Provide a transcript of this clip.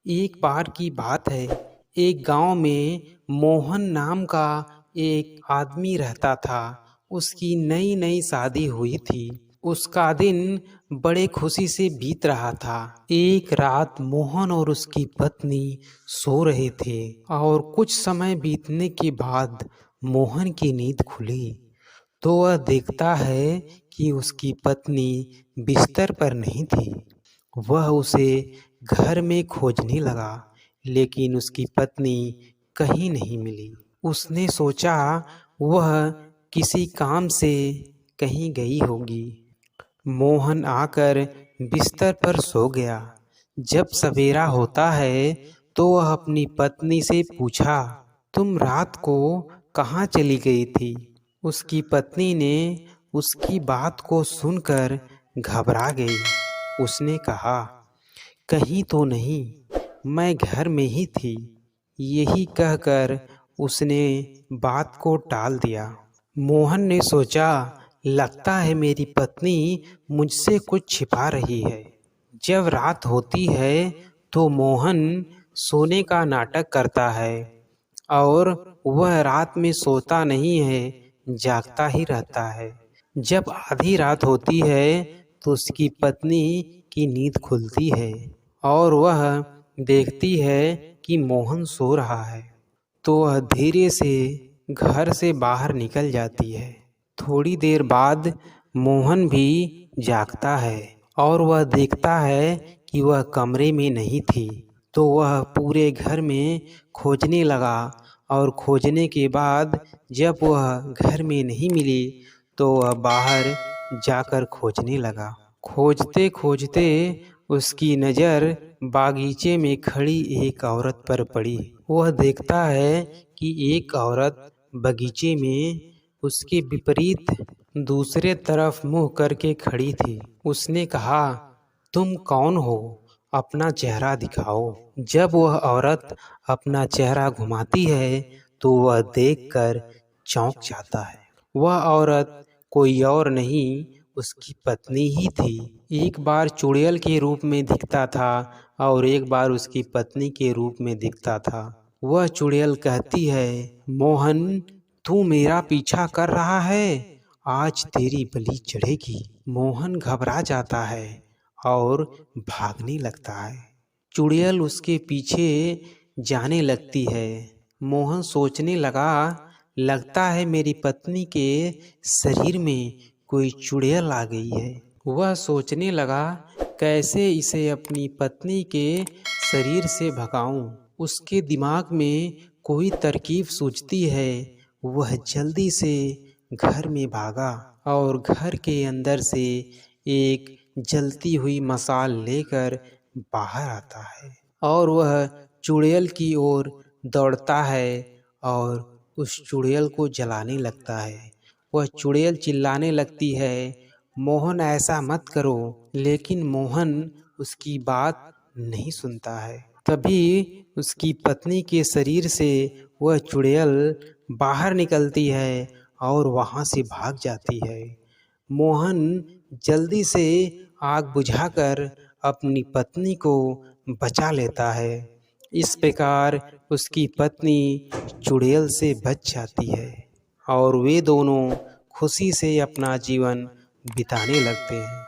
एक बार की बात है। एक गांव में मोहन नाम का एक आदमी रहता था। उसकी नई नई शादी हुई थी। उसका दिन बड़े खुशी से बीत रहा था। एक रात मोहन और उसकी पत्नी सो रहे थे और कुछ समय बीतने के बाद मोहन की नींद खुली तो वह देखता है कि उसकी पत्नी बिस्तर पर नहीं थी। वह उसे घर में खोजने लगा, लेकिन उसकी पत्नी कहीं नहीं मिली। उसने सोचा वह किसी काम से कहीं गई होगी। मोहन आकर बिस्तर पर सो गया। जब सवेरा होता है तो वह अपनी पत्नी से पूछा, तुम रात को कहाँ चली गई थी? उसकी पत्नी ने उसकी बात को सुनकर घबरा गई। उसने कहा, कहीं तो नहीं, मैं घर में ही थी। यही कहकर उसने बात को टाल दिया। मोहन ने सोचा, लगता है मेरी पत्नी मुझसे कुछ छिपा रही है। जब रात होती है तो मोहन सोने का नाटक करता है और वह रात में सोता नहीं है, जागता ही रहता है। जब आधी रात होती है तो उसकी पत्नी की नींद खुलती है और वह देखती है कि मोहन सो रहा है, तो वह धीरे से घर से बाहर निकल जाती है। थोड़ी देर बाद मोहन भी जागता है और वह देखता है कि वह कमरे में नहीं थी। तो वह पूरे घर में खोजने लगा और खोजने के बाद जब वह घर में नहीं मिली तो वह बाहर जाकर खोजने लगा। खोजते खोजते उसकी नज़र बागीचे में खड़ी एक औरत पर पड़ी। वह देखता है कि एक औरत बगीचे में उसके विपरीत दूसरे तरफ मुंह करके खड़ी थी। उसने कहा, तुम कौन हो? अपना चेहरा दिखाओ। जब वह औरत अपना चेहरा घुमाती है तो वह देखकर चौंक जाता है। वह औरत कोई और नहीं, उसकी पत्नी ही थी। एक बार चुड़ैल के रूप में दिखता था और एक बार उसकी पत्नी के रूप में दिखता था। वह चुड़ैल कहती है, मोहन, तू मेरा पीछा कर रहा है, आज तेरी बलि चढ़ेगी। मोहन घबरा जाता है और भागने लगता है। चुड़ैल उसके पीछे जाने लगती है। मोहन सोचने लगा, लगता है मेरी पत्नी के शरीर में कोई चुड़ैल आ गई है। वह सोचने लगा, कैसे इसे अपनी पत्नी के शरीर से भगाऊं। उसके दिमाग में कोई तरकीब सूझती है। वह जल्दी से घर में भागा और घर के अंदर से एक जलती हुई मशाल लेकर बाहर आता है और वह चुड़ैल की ओर दौड़ता है और उस चुड़ैल को जलाने लगता है। वह चुड़ैल चिल्लाने लगती है, मोहन ऐसा मत करो, लेकिन मोहन उसकी बात नहीं सुनता है। तभी उसकी पत्नी के शरीर से वह चुड़ैल बाहर निकलती है और वहाँ से भाग जाती है। मोहन जल्दी से आग बुझाकर अपनी पत्नी को बचा लेता है। इस प्रकार उसकी पत्नी चुड़ैल से बच जाती है और वे दोनों खुशी से अपना जीवन बिताने लगते हैं।